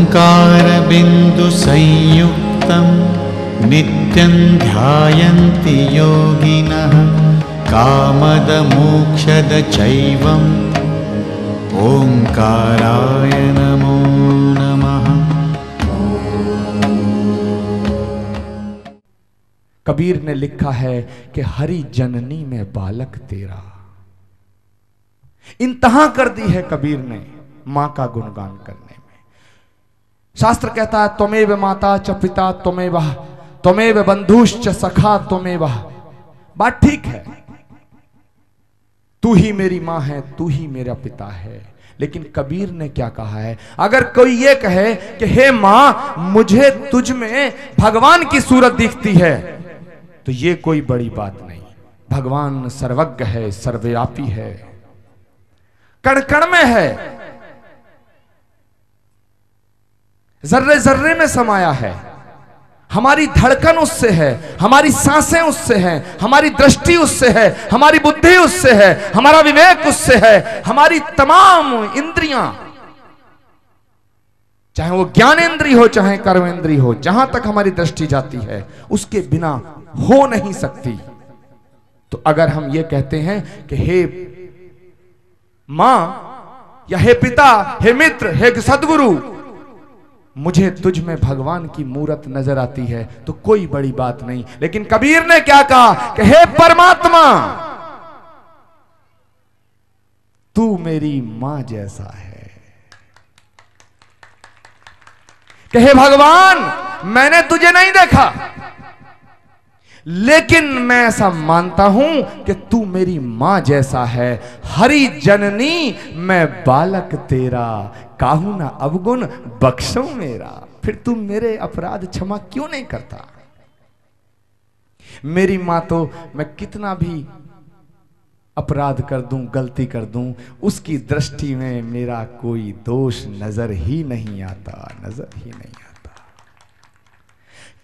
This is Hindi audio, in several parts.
ओंकारबिन्दुसंयुक्तं नित्यं ध्यायन्ति योगिनः कामदमोक्षदचैवम् ओंकाराय नमो नमः। कबीर ने लिखा है कि हरि जननी में बालक तेरा। इंतहा कर दी है कबीर ने मां का गुणगान करने में। शास्त्र कहता है त्वमेव माता च पिता त्वमेव बंधुश्च सखा त्वमेव। बात ठीक है, तू ही मेरी मां है, तू ही मेरा पिता है। लेकिन कबीर ने क्या कहा है, अगर कोई ये कहे कि हे मां मुझे तुझ में भगवान की सूरत दिखती है, तो ये कोई बड़ी बात नहीं। भगवान सर्वज्ञ है, सर्वव्यापी है, कण कण में है, जर्रे जर्रे में समाया है। हमारी धड़कन उससे है, हमारी सांसें उससे हैं, हमारी दृष्टि उससे है, हमारी बुद्धि उससे है, हमारा विवेक उससे है, हमारी तमाम इंद्रियां, चाहे वो ज्ञानेंद्री हो चाहे कर्मेंद्री हो, जहां तक हमारी दृष्टि जाती है उसके बिना हो नहीं सकती। तो अगर हम ये कहते हैं कि हे मां या हे पिता, हे मित्र, हे सदगुरु, मुझे तुझ में भगवान की मूरत नजर आती है, तो कोई बड़ी बात नहीं। लेकिन कबीर ने क्या कहा कि हे परमात्मा तू मेरी मां जैसा है। कि हे भगवान मैंने तुझे नहीं देखा, लेकिन मैं ऐसा मानता हूं कि तू मेरी मां जैसा है। हरि जननी मैं बालक तेरा, काहू ना अवगुण बख्शो मेरा। फिर तू मेरे अपराध क्षमा क्यों नहीं करता? मेरी मां तो मैं कितना भी अपराध कर दूं, गलती कर दूं, उसकी दृष्टि में मेरा कोई दोष नजर ही नहीं आता, नजर ही नहीं आता।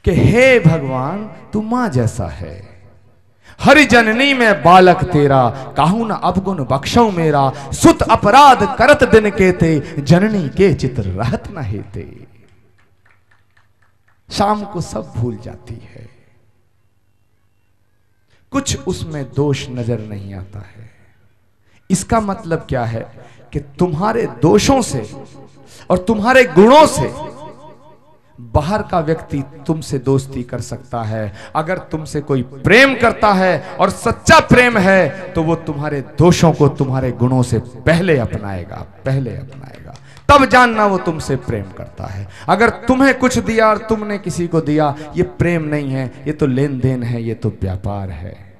कि हे भगवान तू मां जैसा है। हरि जननी में बालक तेरा, काहू न अवगुण बख्शो मेरा। सुत अपराध करत दिन केते, जननी के चित्र रहत न हेते। शाम को सब भूल जाती है, कुछ उसमें दोष नजर नहीं आता है। इसका मतलब क्या है कि तुम्हारे दोषों से और तुम्हारे गुणों से बाहर का व्यक्ति तुमसे दोस्ती कर सकता है। अगर तुमसे कोई प्रेम करता है और सच्चा प्रेम है, तो वो तुम्हारे दोषों को तुम्हारे गुणों से पहले अपनाएगा, पहले अपनाएगा। तब जानना वो तुमसे प्रेम करता है। अगर तुम्हें कुछ दिया और तुमने किसी को दिया, ये प्रेम नहीं है, ये तो लेन देन है, ये तो व्यापार है।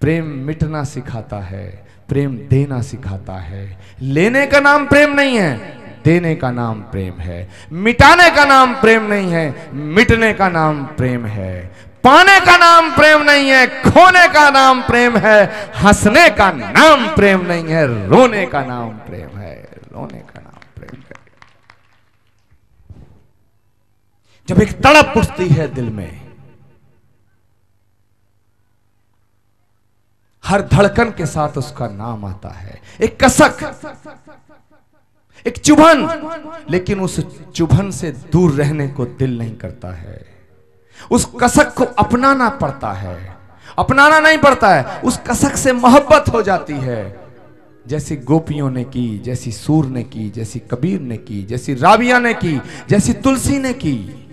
प्रेम मिटना सिखाता है, प्रेम देना सिखाता है। लेने का नाम प्रेम नहीं है, देने का नाम प्रेम है। मिटाने का नाम प्रेम नहीं है, मिटने का नाम प्रेम है। पाने का नाम प्रेम नहीं है, खोने का नाम प्रेम है। हंसने का नाम प्रेम नहीं है, रोने का नाम प्रेम है, रोने का नाम प्रेम है। जब एक तड़प उठती है दिल में, हर धड़कन के साथ उसका नाम आता है। एक कसक, एक चुभन, लेकिन उस चुभन से दूर रहने को दिल नहीं करता है। उस कसक को अपनाना पड़ता है, अपनाना नहीं पड़ता है, उस कसक से मोहब्बत हो जाती है। जैसी गोपियों ने की, जैसी सूर ने की, जैसी कबीर ने की, जैसी राबिया ने की, जैसी तुलसी ने की,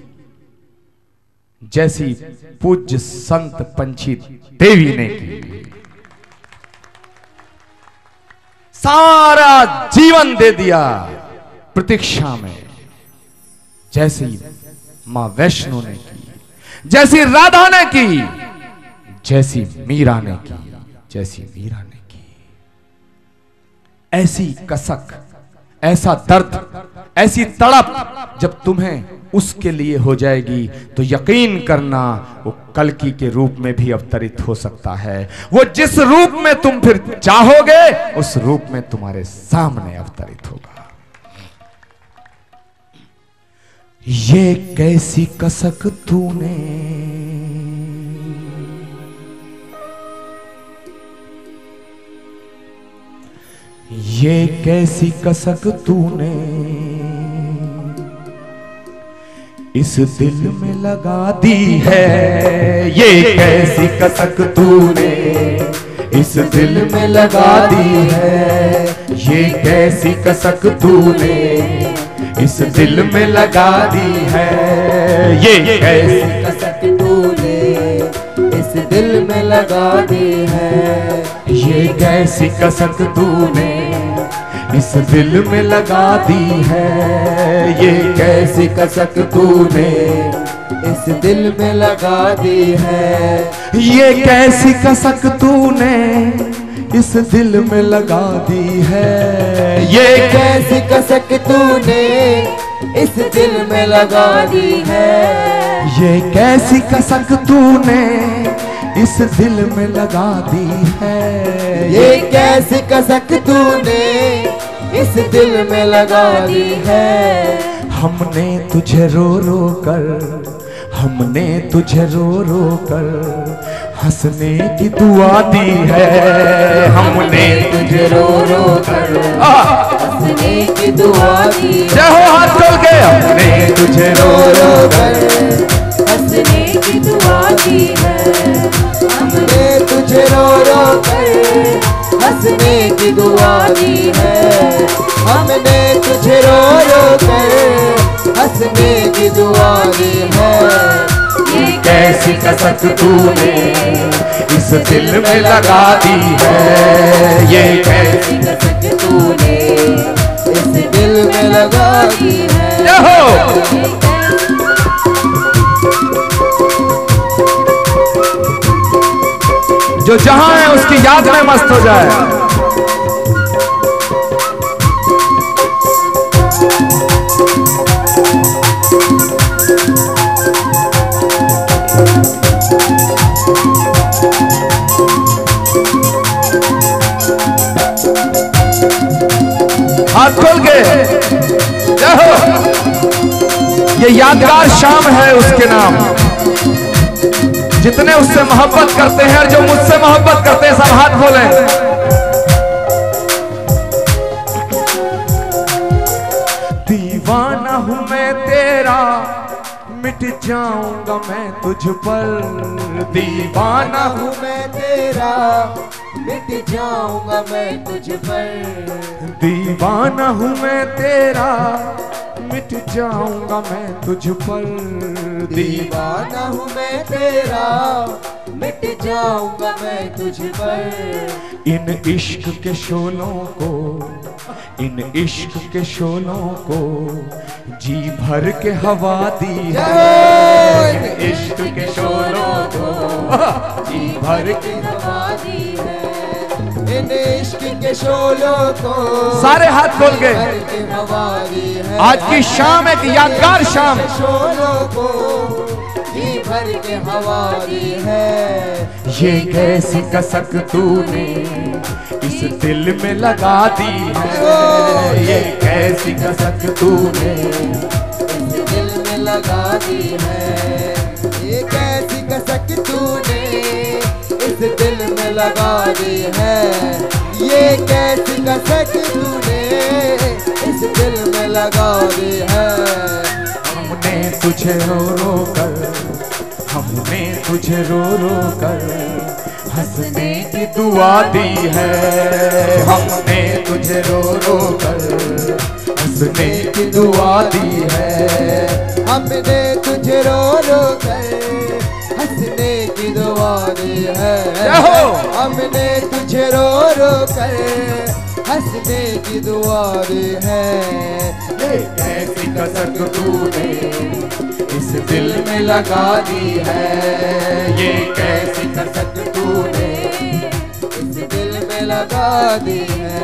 जैसी पूज्य संत पंछी देवी ने की। सारा जीवन दे दिया प्रतीक्षा में, जैसी मां वैष्णो ने की, जैसी राधा ने की, जैसी मीरा ने की, जैसी मीरा ने की। ऐसी कसक, ऐसा दर्द, ऐसी तड़प जब तुम्हें उसके लिए हो जाएगी, तो यकीन करना वो कल्कि के रूप में भी अवतरित हो सकता है। वो जिस रूप में तुम फिर चाहोगे, उस रूप में तुम्हारे सामने अवतरित होगा। ये कैसी कसक तूने, ये कैसी कसक तूने, इस दिल में लगा दी है ये कैसी कसक तूने, इस दिल में लगा दी है ये कैसी कसक तूने, इस दिल में लगा दी है ये कैसी कसक तूने, इस दिल में लगा दी है ये कैसी कसक तूने, इस दिल में लगा दी है ये कैसी कसक तूने, इस दिल में लगा दी है ये कैसी कसक तूने, इस दिल में लगा दी है ये कैसी कसक तूने, इस दिल में लगा दी है ये कैसी कसक तूने, इस दिल में लगा दी है ये कैसी कसक तूने, इस दिल में लगा दी है। हमने तुझे रो रो कर, हमने तुझे रो रो कर हंसने की दुआ दी है, हमने तुझे रो रो कर हंसने की दुआ दी है। जय हो हाथ खोल के। हमने तुझे रो रो कर हंसने की दुआ दी है, हमने तुझे रो रो कर हंसने की दुआ दी है, हमने तुझे रो रो कर हंसने की दुआ दी है। ये कैसी कसक तूने इस दिल में लगा दी है, ये कैसी कसक तूने इस दिल में लगा दी है। जो जहां है उसकी याद में मस्त हो जाए। हाथ खोल के। ये यादगार शाम है उसके नाम। जितने उससे मोहब्बत करते हैं और जो मुझसे मोहब्बत करते हैं सब हाथ खोलें। दीवाना हूं मैं तेरा, मिट जाऊंगा मैं तुझ पर। दीवाना हूं मैं तेरा, मिट जाऊंगा मैं तुझ पर। दीवाना हूं मैं तेरा, मिट जाऊंगा मैं तुझ पर। दीवाना हूं मैं तेरा, मिट जाऊंगा मैं तुझ पर। इन इश्क के शोलों को, इन इश्क के शोलों को जी भर के हवा दी है। इन इश्क के शोलों को जी भर के हवा दी है। इन इश्क के शोलों को सारे हाथ खोल के हवा दी है। आज की शाम एक यादगार शाम। शोलों को जी भर के हवा दी है। ये कैसी कसक तूने इस दिल में लगा दी है। ये कैसी कसक तूने इस दिल में लगा दी है। ये कैसी कसक तूने इस दिल में लगा दी है। ये कैसी कसक तूने इस दिल में लगा दी है। हमने तुझे रो रो कर, हमने तुझे रो रो कर हंसने की दुआ दी है। हमने तुझे रो रो कर हंसने की दुआ दी है। हमने तुझे रो रो कर हंसने की दुआ दी है। हमने तुझे रो रो कर हंसने की दुआ दी है। ये कैसी कसक तूने इस दिल में लगा दी है। ये कैसी कसक तूने इस दिल में लगा दी है।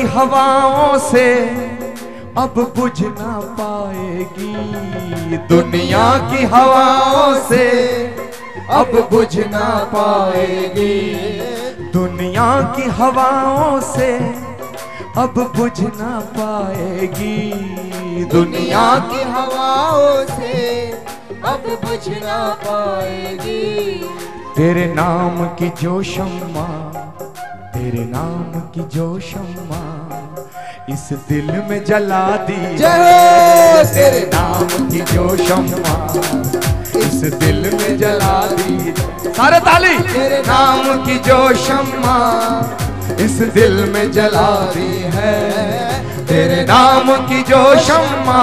हवाओं से अब बुझ ना पाएगी, दुनिया की हवाओं से अब बुझ ना पाएगी, दुनिया की हवाओं से अब बुझ ना पाएगी, दुनिया की हवाओं से अब बुझ ना पाएगी। तेरे नाम की जो शम्मा, तेरे नाम की जो शम्मा इस दिल में जला दी है, तेरे नाम की जो शम्मा इस दिल में जला दी। सारे ताली। तेरे नाम की जो शम्मा इस दिल में जला दी है, तेरे नाम की जो शम्मा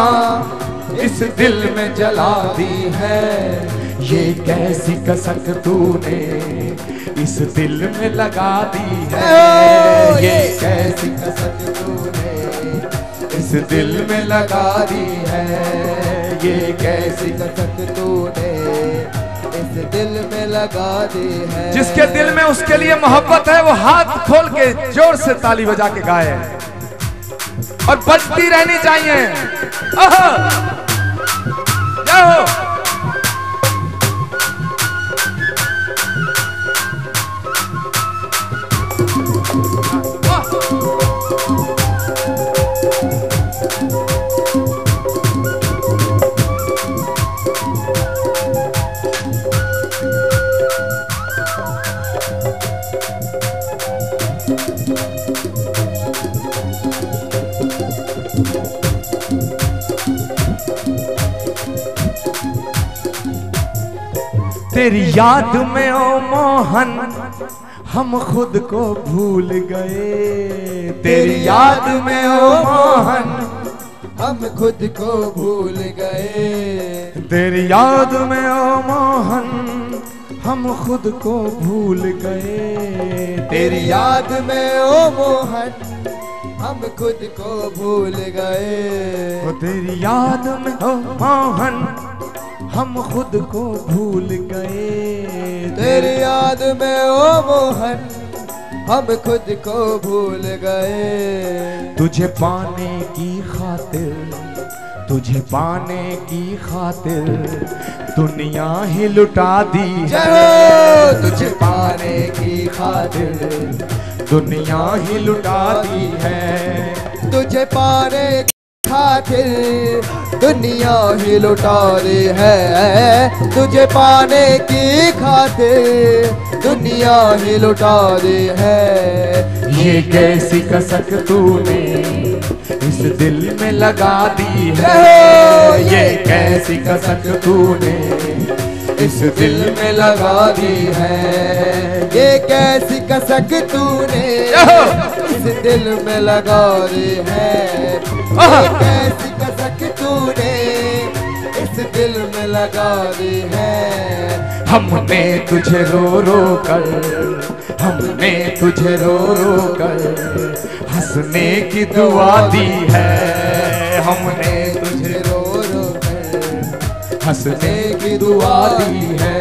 इस दिल में जला दी है। ये कैसी कसक तूने इस दिल में लगा दी है, ये कैसी कसक तूने इस दिल में लगा दी है, ये कैसी कसक तूने इस दिल में लगा दी है। जिसके दिल में उसके लिए मोहब्बत है वो हाथ खोल के जोर से ताली बजा के गाए और बजती रहनी चाहिए। जय हो। तेरी याद में ओ मोहन हम खुद को भूल गए, तेरी याद में ओ मोहन हम खुद को भूल गए, तेरी याद में ओ मोहन हम खुद को भूल गए, तेरी याद में ओ मोहन हम खुद को भूल गए, तेरी याद में ओ मोहन हम खुद को भूल गए, तेरी याद में ओ मोहन हम खुद को भूल गए। तुझे पाने की खातिर, तुझे पाने की खातिर दुनिया ही लुटा दी है, तुझे पाने की खातिर दुनिया ही लुटा दी है, तुझे पाने की खातिर दुनिया ही लुटा दी है, तुझे पाने की खातिर दुनिया ही लुटा दी है। ये कैसी कसक तूने इस दिल में लगा दी है, ये कैसी कसक तूने इस दिल में लगा दी है, ये कैसी कसक तूने इस दिल में लगा दी है, ये कैसी कसक तूने इस दिल में लगा दी है। हमने तुझे रो रो कर, हमने तुझे रो रो कर हंसने की दुआ दी है, हमने तुझे रो रो कर हंसने की दुआ दी है।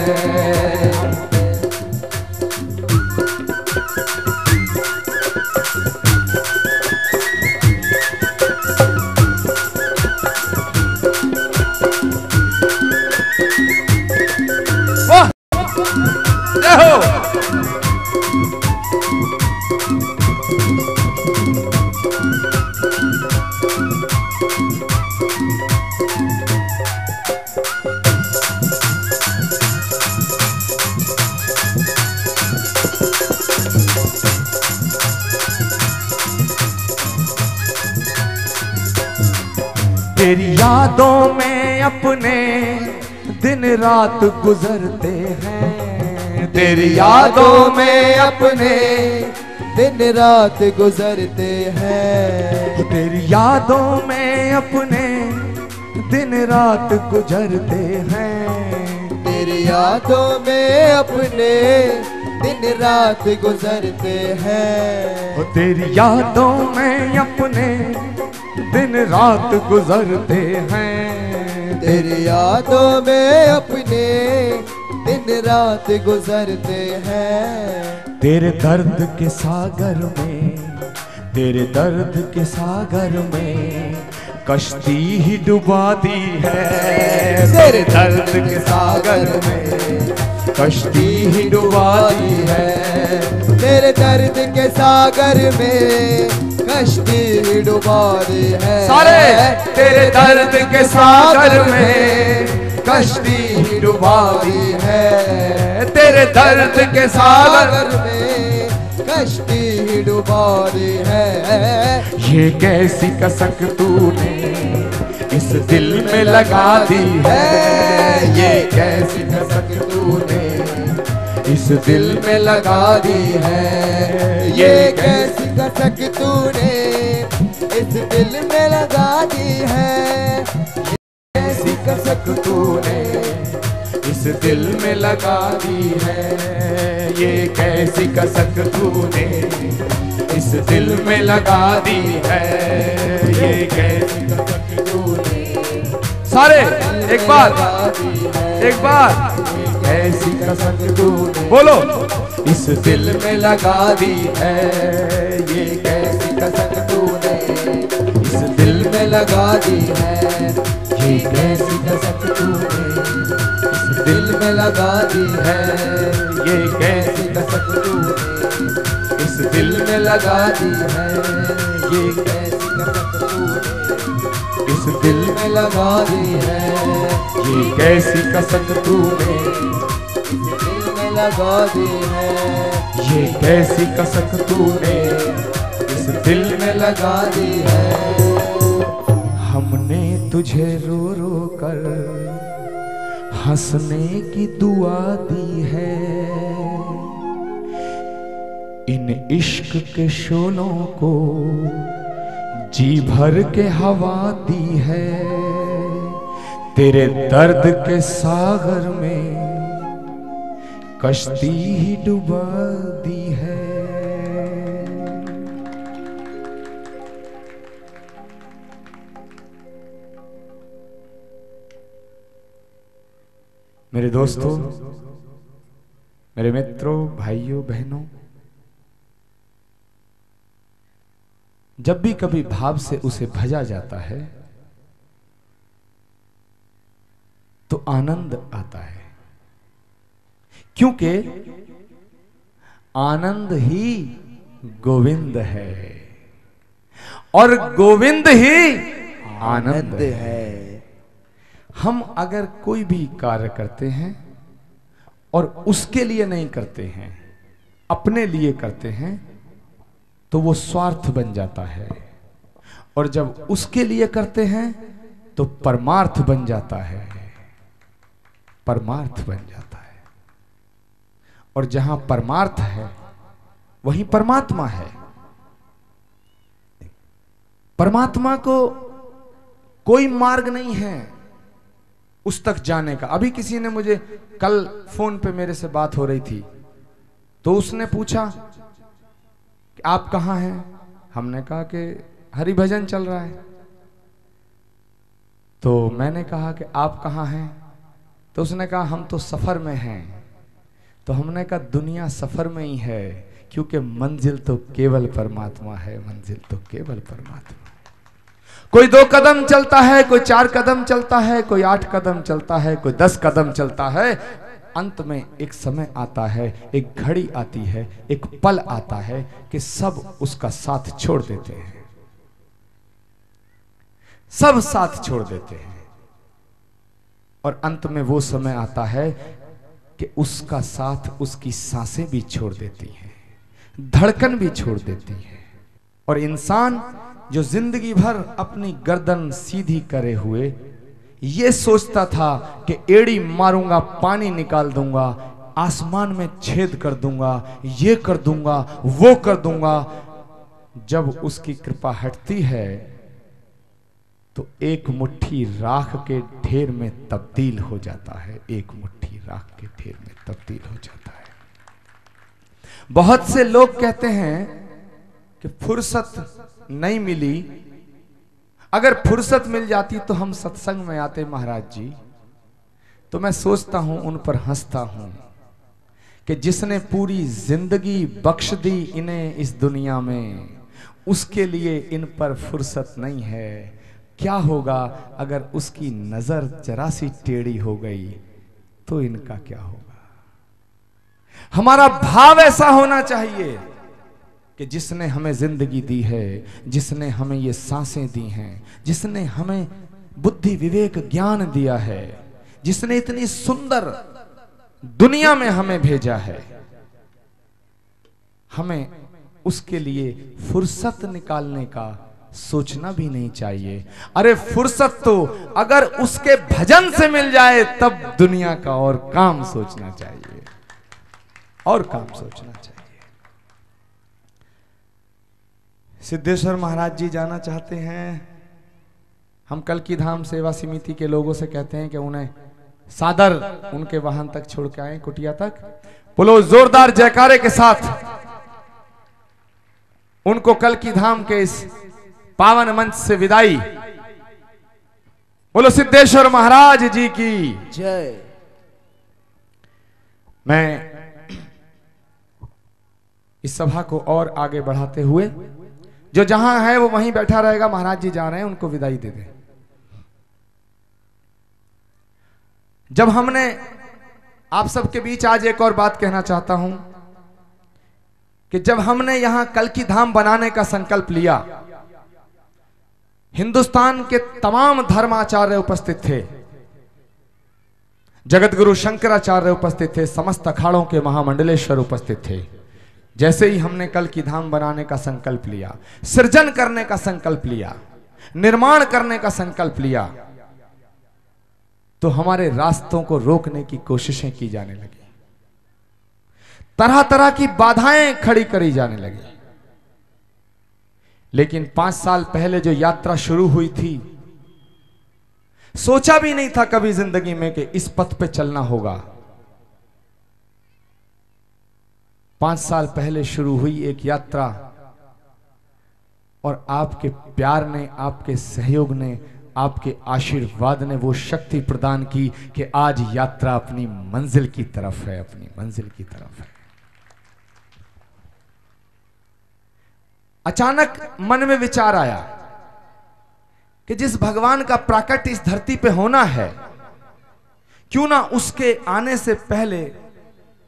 तेरी यादों में अपने दिन रात गुजरते हैं, तेरी यादों में अपने दिन रात गुजरते हैं, तेरी यादों में अपने दिन रात गुजरते हैं, तेरी यादों में अपने दिन रात गुजरते हैं, तेरी यादों में अपने दिन रात गुजरते हैं, तेरी यादों में अपने दिन रात गुजरते हैं। तेरे दर्द के सागर में, तेरे दर्द के सागर में कश्ती ही डुबा दी है, तेरे दर्द के सागर में कश्ती ही डुबा दी है, तेरे दर्द के सागर में कश्ती डुबा दी है। सारे तेरे दर्द के सागर में कश्ती डुबा दी है, तेरे दर्द के सागर में कश्ती डुबा दी है। ये कैसी कसक तूने इस दिल में लगा दी है, ये कैसी कसक तूने इस दिल में लगा दी है, ये कैसी कसक तूने इस दिल में लगा दी है, कैसी कसक तूने इस दिल में लगा दी है, ये कैसी कसक तूने इस दिल में लगा दी है, ये कैसी कसक तूने। सारे एक बार कैसी कसक तूने बोलो इस दिल में लगा दी है, ये कैसी कसक तूने इस दिल में लगा दी है, ये कैसी कसक तूने इस दिल में लगा दी है, ये कैसी कसक तूने इस दिल में लगा दी है, ये कैसी कसक तूने इस दिल में लगा दी है, ये कैसी कसक तूने इस दिल में लगा दी है, ये कैसी कसक तूने इस दिल में लगा दी है। हमने तुझे रो रो कर हंसने की दुआ दी है, इन इश्क के शोलों को जी भर के हवा दी है, तेरे दर्द के सागर में कश्ती ही डुबा दी है। मेरे दोस्तों, मेरे मित्रों, भाइयों बहनों, जब भी कभी भाव से उसे भजा जाता है तो आनंद आता है, क्योंकि आनंद ही गोविंद है और गोविंद ही आनंद है। हम अगर कोई भी कार्य करते हैं और उसके लिए नहीं करते हैं, अपने लिए करते हैं, तो वो स्वार्थ बन जाता है, और जब उसके लिए करते हैं तो परमार्थ बन जाता है, परमार्थ बन जाता है। और जहां परमार्थ है वहीं परमात्मा है। परमात्मा को कोई मार्ग नहीं है उस तक जाने का। अभी किसी ने मुझे, कल फोन पे मेरे से बात हो रही थी, तो उसने पूछा कि आप कहाँ हैं? हमने कहा कि हरि भजन चल रहा है। तो मैंने कहा कि आप कहाँ हैं? तो उसने कहा हम तो सफर में हैं। तो हमने कहा दुनिया सफर में ही है, क्योंकि मंजिल तो केवल परमात्मा है, मंजिल तो केवल परमात्मा। कोई 2 कदम चलता है, कोई 4 कदम चलता है, कोई 8 कदम चलता है, कोई 10 कदम चलता है। अंत में एक समय आता है, एक घड़ी आती है, एक पल आता है कि सब उसका साथ छोड़ देते हैं, सब साथ छोड़ देते हैं। और अंत में वो समय आता है कि उसका साथ उसकी सांसें भी छोड़ देती हैं, धड़कन भी छोड़ देती है। और इंसान जो जिंदगी भर अपनी गर्दन सीधी करे हुए ये सोचता था कि एड़ी मारूंगा, पानी निकाल दूंगा, आसमान में छेद कर दूंगा, ये कर दूंगा, वो कर दूंगा, जब उसकी कृपा हटती है तो एक मुट्ठी राख के ढेर में तब्दील हो जाता है, एक मुट्ठी राख के ढेर में तब्दील हो जाता है। बहुत से लोग कहते हैं कि फुर्सत नहीं मिली, अगर फुर्सत मिल जाती तो हम सत्संग में आते महाराज जी। तो मैं सोचता हूं, उन पर हंसता हूं कि जिसने पूरी जिंदगी बख्श दी इन्हें इस दुनिया में, उसके लिए इन पर फुर्सत नहीं है। क्या होगा अगर उसकी नजर जरा सी टेढ़ी हो गई तो इनका क्या होगा। हमारा भाव ऐसा होना चाहिए कि जिसने हमें जिंदगी दी है, जिसने हमें ये सांसें दी हैं, जिसने हमें बुद्धि विवेक ज्ञान दिया है, जिसने इतनी सुंदर दुनिया में हमें भेजा है, हमें उसके लिए फुर्सत निकालने का सोचना भी नहीं चाहिए। अरे फुर्सत तो अगर उसके भजन से मिल जाए तब दुनिया का और काम सोचना चाहिए, और काम सोचना चाहिए। सिद्धेश्वर महाराज जी जाना चाहते हैं। हम कल्की धाम सेवा समिति के लोगों से कहते हैं कि उन्हें सादर उनके वाहन तक छोड़ के आए, कुटिया तक। बोलो जोरदार जयकारे के साथ उनको कल्की धाम के इस पावन मंच से विदाई। बोलो सिद्धेश्वर महाराज जी की जय। मैं इस सभा को और आगे बढ़ाते हुए, जो जहां है वो वहीं बैठा रहेगा, महाराज जी जा रहे हैं, उनको विदाई दे दें। जब हमने आप सबके बीच आज एक और बात कहना चाहता हूं कि जब हमने यहां कल्की धाम बनाने का संकल्प लिया, हिंदुस्तान के तमाम धर्माचार्य उपस्थित थे, जगत गुरु शंकराचार्य उपस्थित थे, समस्त अखाड़ों के महामंडलेश्वर उपस्थित थे। जैसे ही हमने कल्की धाम बनाने का संकल्प लिया, सृजन करने का संकल्प लिया, निर्माण करने का संकल्प लिया, तो हमारे रास्तों को रोकने की कोशिशें की जाने लगी, तरह तरह की बाधाएं खड़ी करी जाने लगी। लेकिन 5 साल पहले जो यात्रा शुरू हुई थी, सोचा भी नहीं था कभी जिंदगी में कि इस पथ पे चलना होगा। 5 साल पहले शुरू हुई एक यात्रा, और आपके प्यार ने, आपके सहयोग ने, आपके आशीर्वाद ने वो शक्ति प्रदान की कि आज यात्रा अपनी मंजिल की तरफ है, अपनी मंजिल की तरफ है। अचानक मन में विचार आया कि जिस भगवान का प्राकट्य इस धरती पे होना है, क्यों ना उसके आने से पहले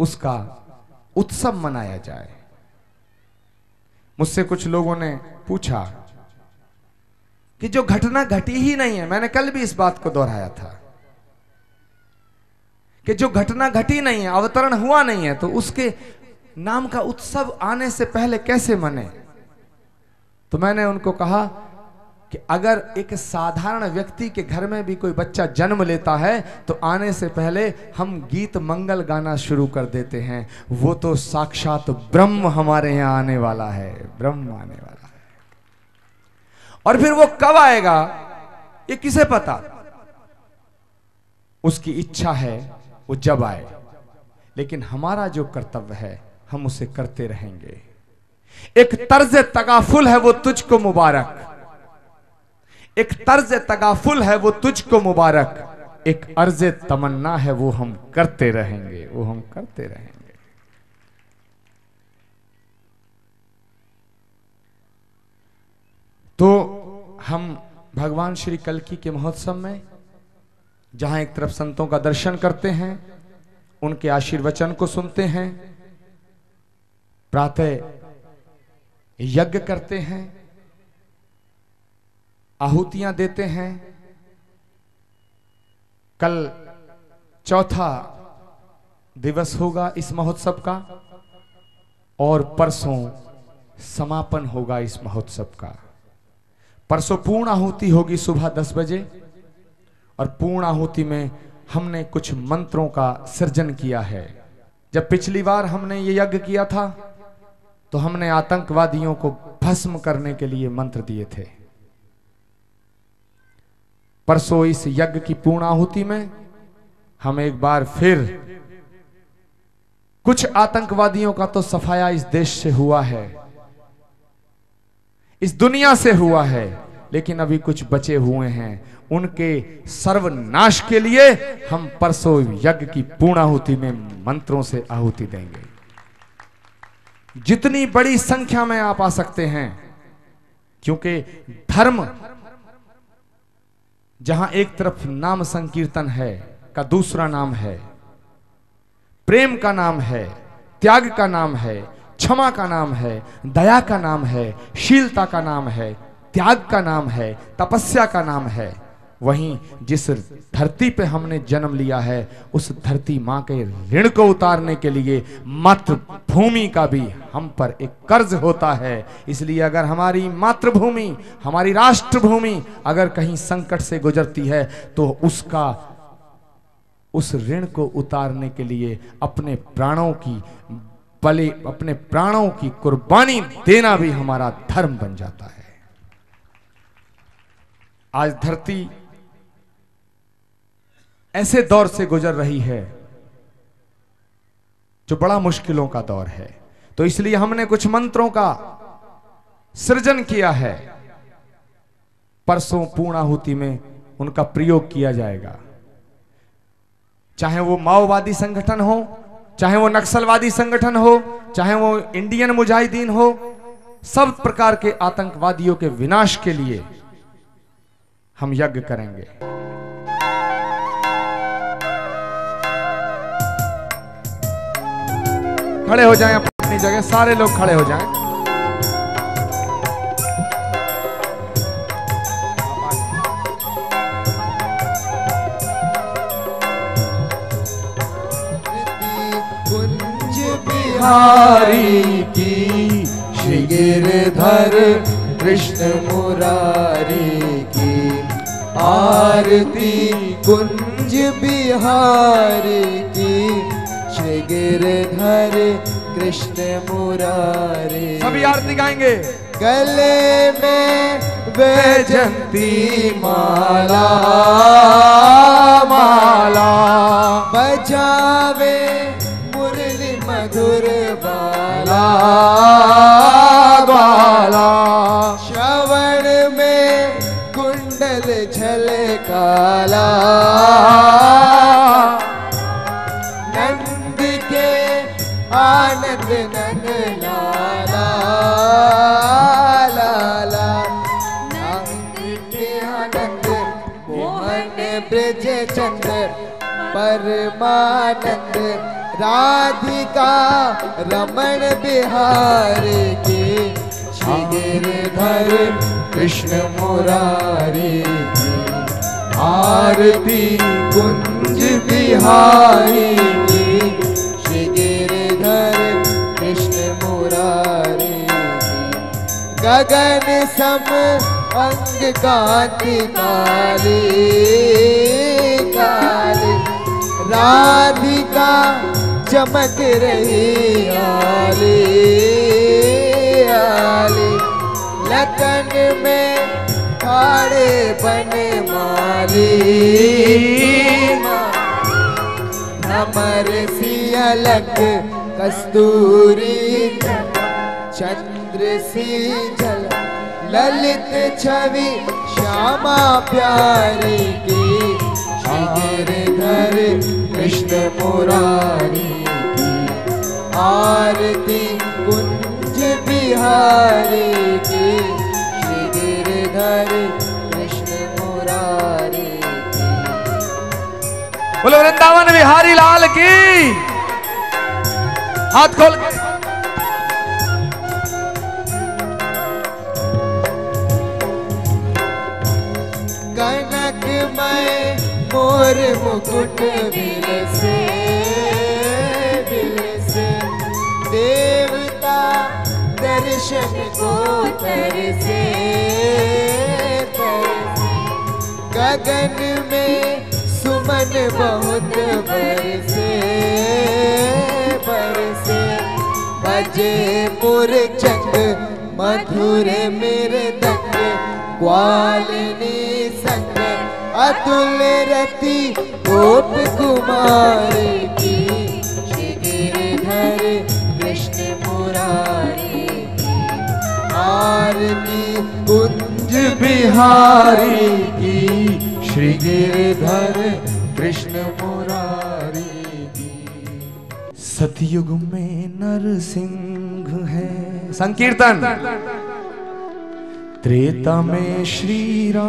उसका उत्सव मनाया जाए। मुझसे कुछ लोगों ने पूछा कि जो घटना घटी ही नहीं है, मैंने कल भी इस बात को दोहराया था कि जो घटना घटी नहीं है, अवतरण हुआ नहीं है, तो उसके नाम का उत्सव आने से पहले कैसे मने। तो मैंने उनको कहा कि अगर एक साधारण व्यक्ति के घर में भी कोई बच्चा जन्म लेता है तो आने से पहले हम गीत मंगल गाना शुरू कर देते हैं। वो तो साक्षात ब्रह्म हमारे यहाँ आने वाला है, ब्रह्म आने वाला है। और फिर वो कब आएगा ये किसे पता, उसकी इच्छा है वो जब आए। लेकिन हमारा जो कर्तव्य है हम उसे करते रहेंगे। एक तर्ज तगाफुल है वो तुझको मुबारक, एक तर्ज तगाफुल है वो तुझको मुबारक, एक अर्ज तमन्ना है वो हम करते रहेंगे, वो हम करते रहेंगे। तो हम भगवान श्री कल्की के महोत्सव में जहां एक तरफ संतों का दर्शन करते हैं, उनके आशीर्वचन को सुनते हैं, प्रातः यज्ञ करते हैं, आहुतियां देते हैं। कल चौथा दिवस होगा इस महोत्सव का, और परसों समापन होगा इस महोत्सव का। परसों पूर्ण आहुति होगी सुबह 10 बजे, और पूर्ण आहुति में हमने कुछ मंत्रों का सृजन किया है। जब पिछली बार हमने ये यज्ञ किया था तो हमने आतंकवादियों को भस्म करने के लिए मंत्र दिए थे। परसों इस यज्ञ की पूर्ण आहुति में हम एक बार फिर, कुछ आतंकवादियों का तो सफाया इस देश से हुआ है, इस दुनिया से हुआ है, लेकिन अभी कुछ बचे हुए हैं, उनके सर्वनाश के लिए हम परसों यज्ञ की पूर्ण आहुति में मंत्रों से आहुति देंगे। जितनी बड़ी संख्या में आप आ सकते हैं क्योंकि धर्म जहां एक तरफ नाम संकीर्तन है का दूसरा नाम है प्रेम का नाम है, त्याग का नाम है, क्षमा का नाम है, दया का नाम है, शीलता का नाम है, त्याग का नाम है, तपस्या का नाम है। वहीं जिस धरती पे हमने जन्म लिया है उस धरती माँ के ऋण को उतारने के लिए मातृभूमि का भी हम पर एक कर्ज होता है। इसलिए अगर हमारी मातृभूमि, हमारी राष्ट्रभूमि अगर कहीं संकट से गुजरती है तो उसका उस ऋण को उतारने के लिए अपने प्राणों की बलि, अपने प्राणों की कुर्बानी देना भी हमारा धर्म बन जाता है। आज धरती ऐसे दौर से गुजर रही है जो बड़ा मुश्किलों का दौर है, तो इसलिए हमने कुछ मंत्रों का सृजन किया है। परसों पूर्णाहुति में उनका प्रयोग किया जाएगा। चाहे वो माओवादी संगठन हो, चाहे वो नक्सलवादी संगठन हो, चाहे वो इंडियन मुजाहिदीन हो, सब प्रकार के आतंकवादियों के विनाश के लिए हम यज्ञ करेंगे। खड़े हो जाएं अपनी जगह, सारे लोग खड़े हो जाएं। कुंज बिहारी की श्री गिरधर कृष्ण मुरारी की आरती, कुंज बिहारी की श्री गिरधर कृष्ण मुरारी। सभी आरती गाएंगे। गले में वैजंती माला माला, बजावे मुरली मधुर बाला बाला, श्रवण में कुंडल झलकाला, नंद के आनंद नंद लाला लाला, नंद के आनंद मोहन ब्रज चंद्र परमानंद, राधिका रमण बिहार की श्री गिरधर कृष्ण मुरारी की आरती, कुंज बिहारी की श्री गिरधर कृष्ण मुरारी की, गगन सम अंग कांति काली काली, राधिका चमक रही आली आली, लखन में खाड़े बने माली, भ्रमर सी अलग कस्तूरी चंद्र सी झलक, ललित छवि श्यामा प्यारी की श्री गिरधर कृष्ण मुरारी की आरती, कुंज बिहारी की श्री गिरधर कृष्ण मुरारी की। बोलो वृंदावन बिहारी लाल की। हाथ खोल के कनकमय मोर मुकुट विलसे विलसे, देवता दर्शन को तरसे तरसे, गगन में सुमन बहुत बरसे बरसे, बजे मुरचंग मधुर मृदंग, ग्वालिनी संग अतुल रति गोप कुमार की श्री गिरधर कृष्ण मुरारी की आरती, कुंज बिहारी की श्री गिरधर कृष्ण मुरारी की। सतयुग में नरसिंह है। संकीर्तन। त्रेता में श्री राम,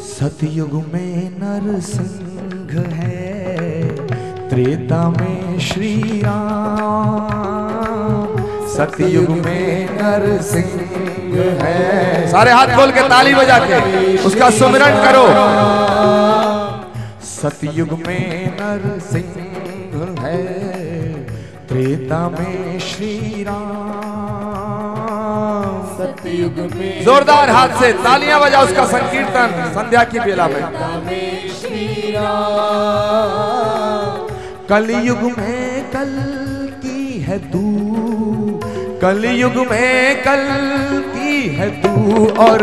सतयुग में नरसिंह है। त्रेता में श्री राम, सतयुग में नरसिंह है। सारे हाथ खोल के ताली बजा के उसका सुमिरन करो। सतयुग में नरसिंह है, त्रेता में श्री राम, सतयुग में। जोरदार हाथ से तालियां बजा उसका संकीर्तन संध्या की बेला में। श्री राम, कलयुग में कल की है तू, कलयुग में कल की है तू, और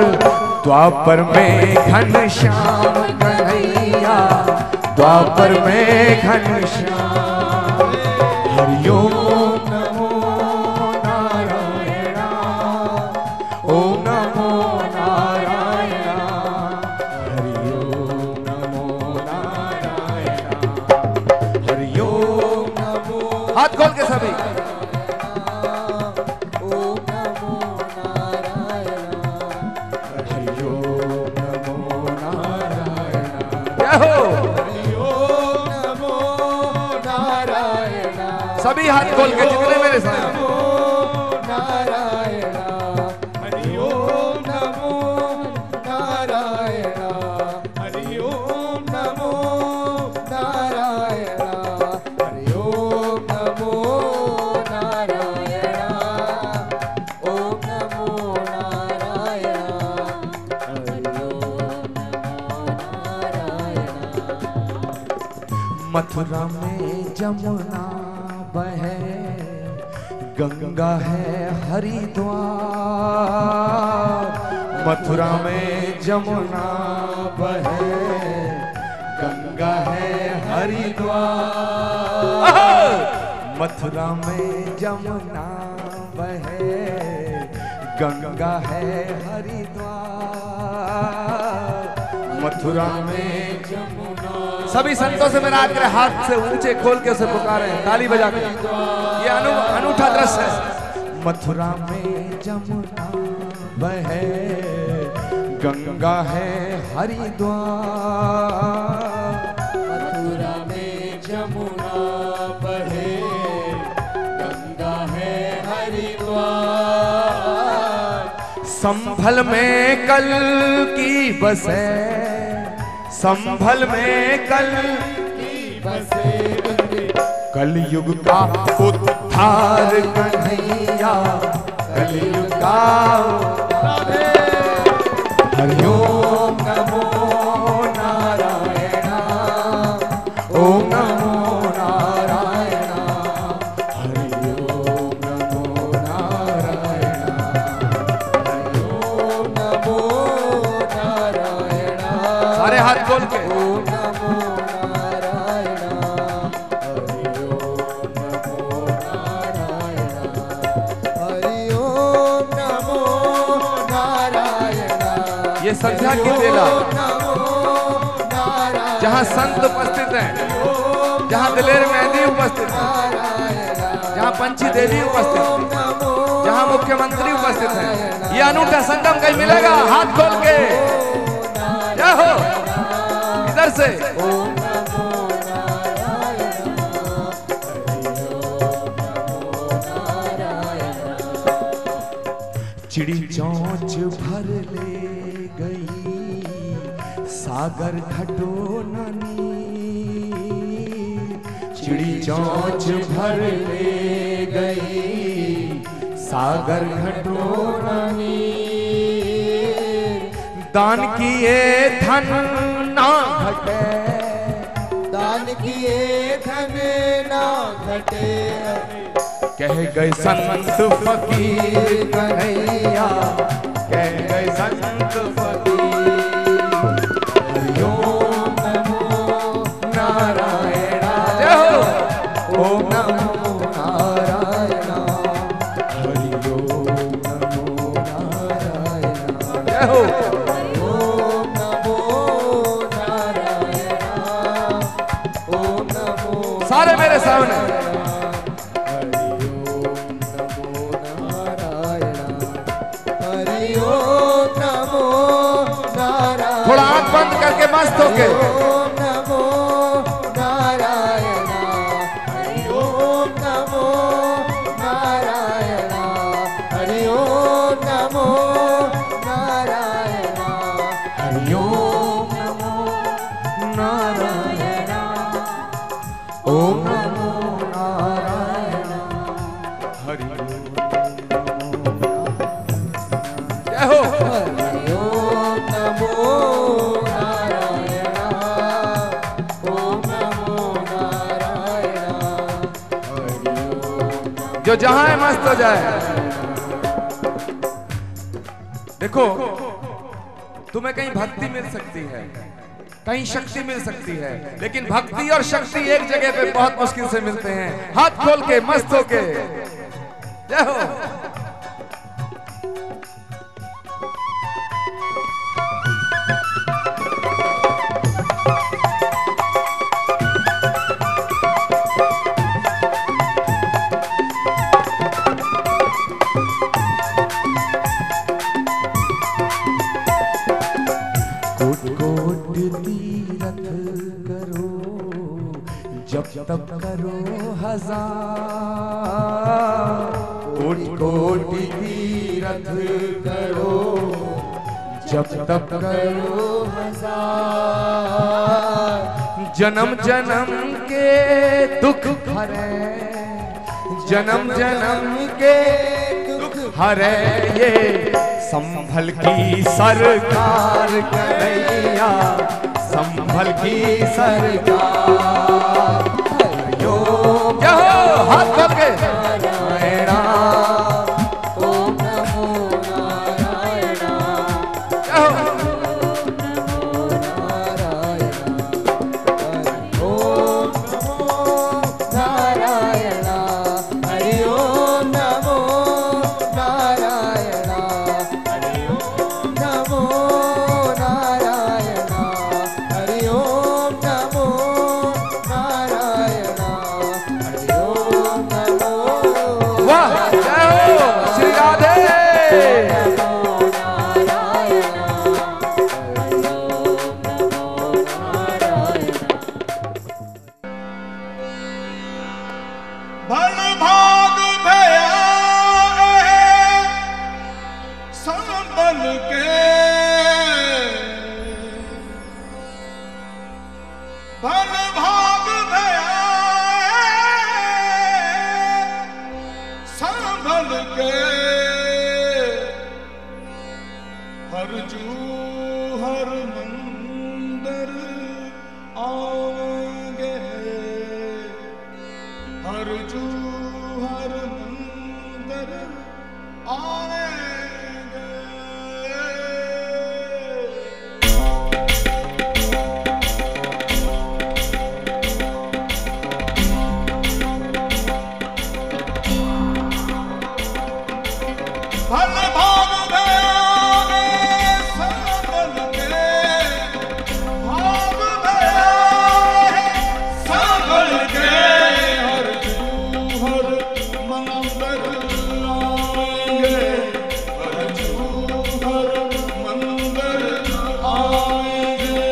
द्वापर में घनश्याम कन्हैया, द्वापर में घनश्याम। हरिओम नमो नारायण, ओम नमो नारायण, हरिओम नमो नारायण, हरिओम नमो। हाथ खोल के सभी। ओम नमो नारायण, हरिओम नमो नारायण। जय हो। सभी हाथ खोल के जितने मेरे साथ। नारायण, हरि ओम नमो नारायण, हरि ओम नमो नारायण, हरि ओम नमो नारायण, ओम नमो नारायण, हरि ओम नमो नारायण। मथुरा में जमुना बहे, गंगा है हरिद्वार। मथुरा में जमुना बहे, गंगा है हरिद्वार। मथुरा में जमुना बहे, गंगा है हरिद्वार। मथुरा में जमुना। सभी संतों से मेरा आग्रह, हाथ से ऊंचे खोल के उसे पुकारे, ताली बजा के। ये अनूठा दृश्य है। मथुरा में जमुना बहे, गंगा है हरिद्वार। मथुरा में जमुना बहे, गंगा है हरिद्वार। संभल में कल की बसे, संभल में कल की बसे, कलयुग का उद्धार कन्हैया, कलयुग का उद्धार। हरिओम नमो नारायण, ओम नमो नारायण, हरिओम नमो नारायण, हरिओम नमो नारायण। सारे हाथ खोल के। ओम नमो नारायण, हरिओम नमो नारायण, हरिओम नमो नारायण। ये संध्या की बेला, जहाँ संत उपस्थित हैं, जहाँ दिलेर मेहंदी उपस्थित है, जहाँ पंछी देवी उपस्थित है, जहाँ मुख्यमंत्री उपस्थित है, ये अनूठा संगम कहीं मिलेगा। हाथ खोल के जय हो। इधर से चिड़ी चोंच भर ले गई, सागर घटो ननी। चिड़ी चोंच भर ले गई, सागर घटो ननी। दान किए धन ना घटे, दान किए धन ना घटे। कह गए संत फकीर कन्हैया, कह गए संत फकीर। हरिओम नमो नारायण, जय हो। ओम नमो नारायण, हरिओम नमो नारायण, जय हो। ओम नमो नारायण, ओम नमो। सारे मेरे सामने। मस्त होके। ओम नमो नारायण, हरि ओम नमो नारायण, हरि ओम नमो नारायण, हरि ओम नमो नारायण, ओम नमो नारायण, हरि जय हो। हरि ओम नमो नारायण, ओम नमो नारायण, हरि ओम। जो जहां है मस्त हो जाए। देखो, तुम्हें कहीं भक्ति मिल सकती है, कहीं शक्ति मिल सकती है, लेकिन भक्ति और शक्ति एक जगह पे बहुत मुश्किल से मिलते हैं। हाथ खोल के मस्त होके जय हो। कोट कोट तीरथ करो, जब तब करो हजार। कोट कोट तीरथ करो, जब तब करो हजार। जन्म जन्म के दुख हरे, जन्म जन्म के दुख हरे ये संभल की सरकार कन्हैया, संभल की सरकार। हरि ओम जय हो। हाथ खोल के नारायण, ओम नमो नारायण, जय हो। हरि ओम नमो नारायण, हरि ओम नमो नारायण, हरि ओम नमो नारायण, हरि ओम नमो वाह, जय हो श्री राधे। भल भाग भया संबल के, भल भाग भया संभल के, हर जू हर मंदिर आओगे, हर जू हर मंदिर आएंगे। भल भाग गया संभल के, भाग गया संभल के, हर जू हर मंदिर आएंगे, हर जू हर मंदिर आएंगे।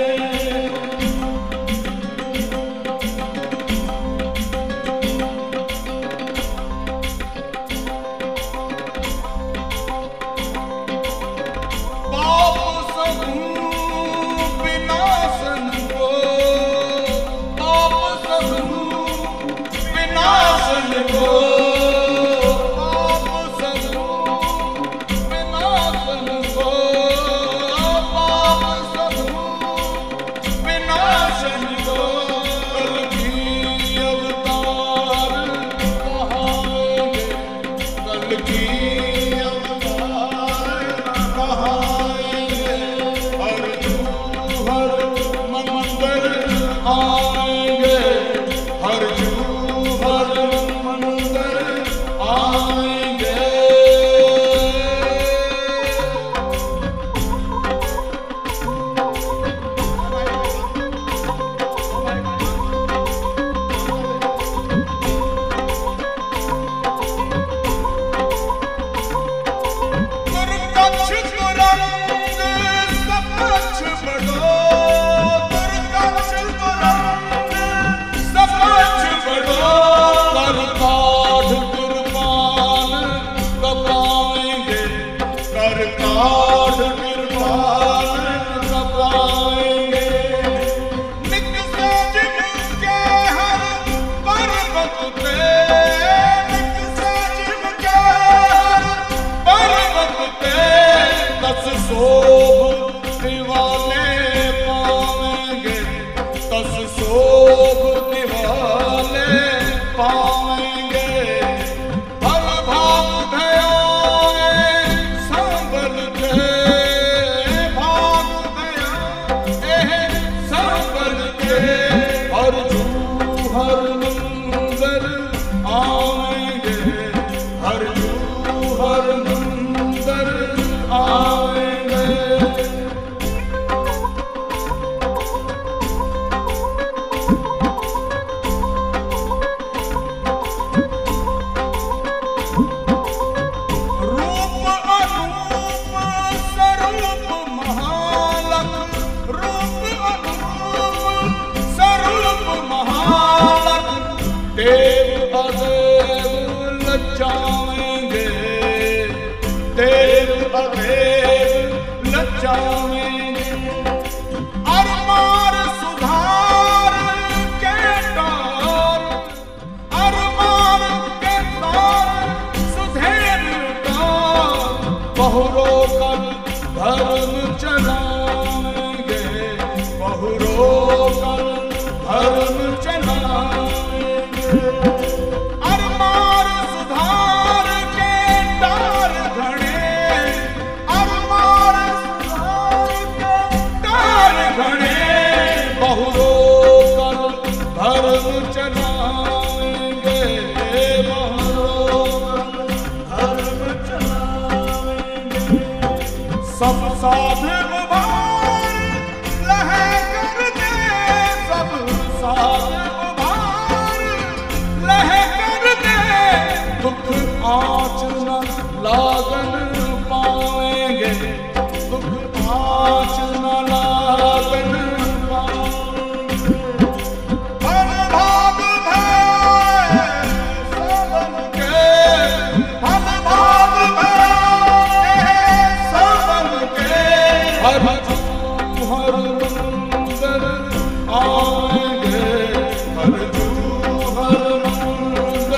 हर मंदिर आएंगे। देव अदेव लज्जाएंगे, देव अदेव लज्जाएंगे। अरमान सुधार के तार, अरमान के तार सुधेर तार, बहुरो कर धर्म चलाएंगे, बहुरो कर धर्म चलाएंगे। अरमान सुधार के तार घड़े, अरमान सुधार के तार घड़े, बहुरो कर धर्म चलाएंगे, बहुरो कर धर्म चलाएंगे। सब साध उभार लहे कर दे, सब साध दुख आँच न लागन पाएंगे, दुख आँच न लागन पाएंगे। फल भाग भय सबन के, फल भाग भय सबन के, हर हर मंदिर आएंगे, हर हर मंदिर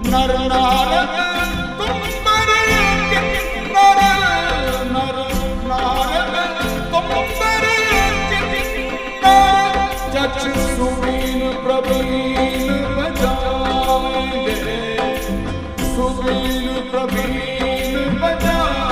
नर नारद तुम पर किन्नर, नर नारद तुम पर किन्नर, जच सुबीन प्रवीण बजाएंगे, सुबीन प्रवीण बजाएंगे।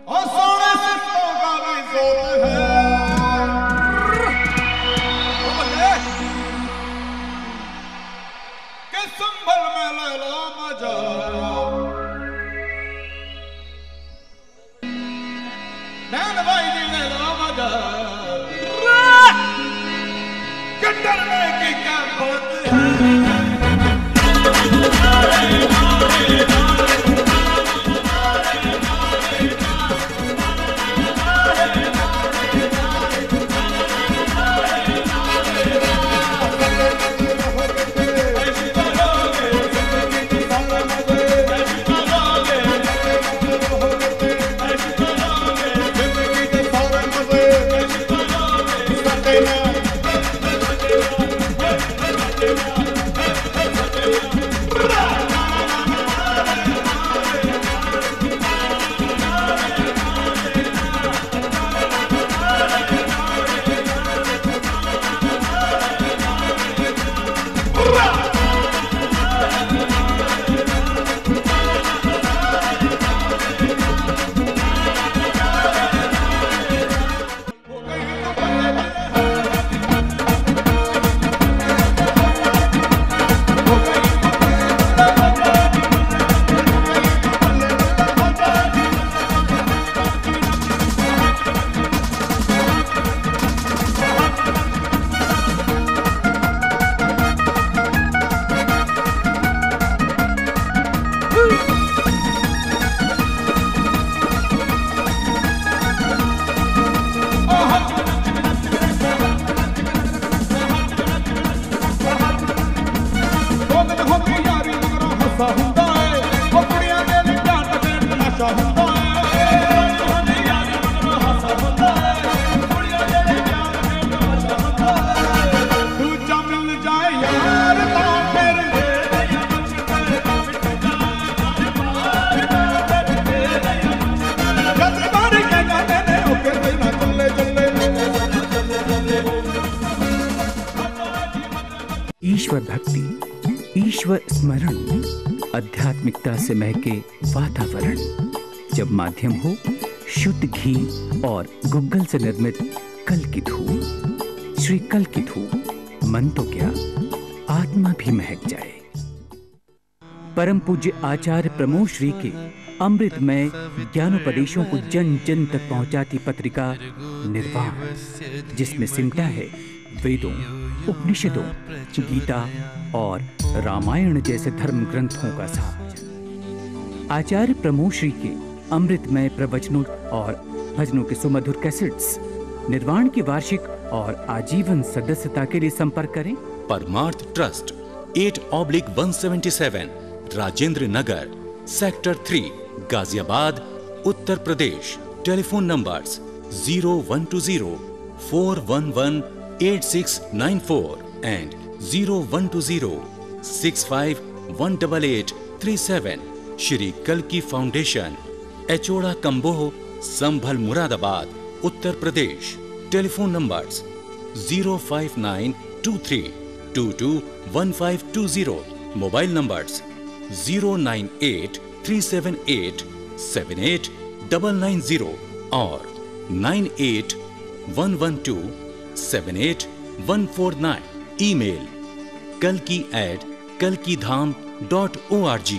और सोने सिस्तों का भी जोत है। कि संभल में लैला मजा नैन भाई जी लैला मजा कि डरने की क्या बात है। ईश्वर भक्ति, ईश्वर स्मरण, आध्यात्मिकता से महके वातावरण। जब माध्यम हो शुद्ध घी और गुग्गल से निर्मित कल की धूप। श्री कल की धूप, मन तो क्या आत्मा भी महक जाए। परम पूज्य आचार्य प्रमोद श्री के अमृतमय ज्ञानोपदेशों को जन जन तक पहुंचाती पत्रिका निर्वाण, जिसमें सिमटा है वेदों, उपनिषदों, गीता और रामायण जैसे धर्म ग्रंथों का सार। आचार्य प्रमोद श्री के अमृतमय प्रवचनों और भजनों के सुमधुर कैसेट्स निर्वाण की वार्षिक और आजीवन सदस्यता के लिए संपर्क करें। Parmarth trust 8/177 Rajendra Nagar, sector 3, Ghaziabad, Uttar Pradesh. Telephone numbers 0120 411 8694 and 0120 65 18837। Shri कल्की foundation, Achoda Kamboh, Sambhal, Moradabad, Uttar Pradesh. Telephone numbers 05923 221520, mobile numbers 098 378 78990 और 98 112 78149। Email kalki@kalkidham.org।